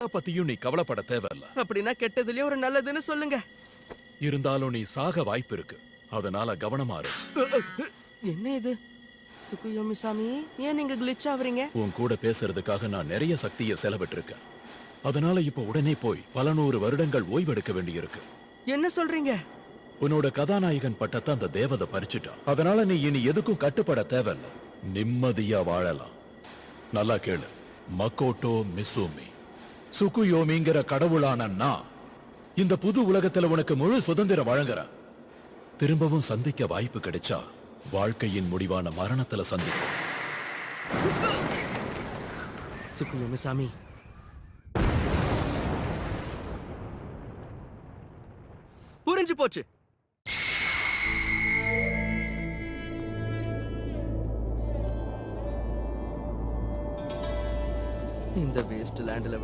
பத்தியும் நீ கவலைப்பட தேவையில்ல. அப்படின்னா கெட்டதுலயே ஒரு நல்லதுன்னு சொல்லுங்க. இருந்தாலும் நீ சாக வாய்ப்பு இருக்கு. அதனால கவனமா இரு. என்ன இது சுகுயோமி சாமி, ஏன் நீங்க கிளிச் ஆவறீங்க? உன் கூட பேசுறதுக்காக நான் நிறைய சக்தியை செலவிட்டிருக்கேன். அதனால இப்ப உடனே போய் பல 100 வருடங்கள் ஓய்வெடுக்க வேண்டியிருக்கு. என்ன சொல்றீங்க? உன்னோட கதாநாயகன் பட்டத்தை அந்த தேவதை பறிச்சுட்டான். அதனால நீ இனி எதுக்கும் கட்டுப்பட தேவையில்ல. நிம்மதியா வாழலாம். நல்லா கேளு. மக்கோட்டோ மிசுமி, சுகுயோமிங்கிற கடவுளான நான் இந்த புது உலகத்துல உனக்கு முழு சுதந்திரம் வழங்குறேன். திரும்பவும் சந்திக்க வாய்ப்பு கிடைச்சா வாழ்க்கையின் முடிவான மரணத்துல சந்திப்போம். சுகுயோமி சாமி, புரிஞ்சு போச்சு. இந்த வேஸ்ட் லேண்ட்ல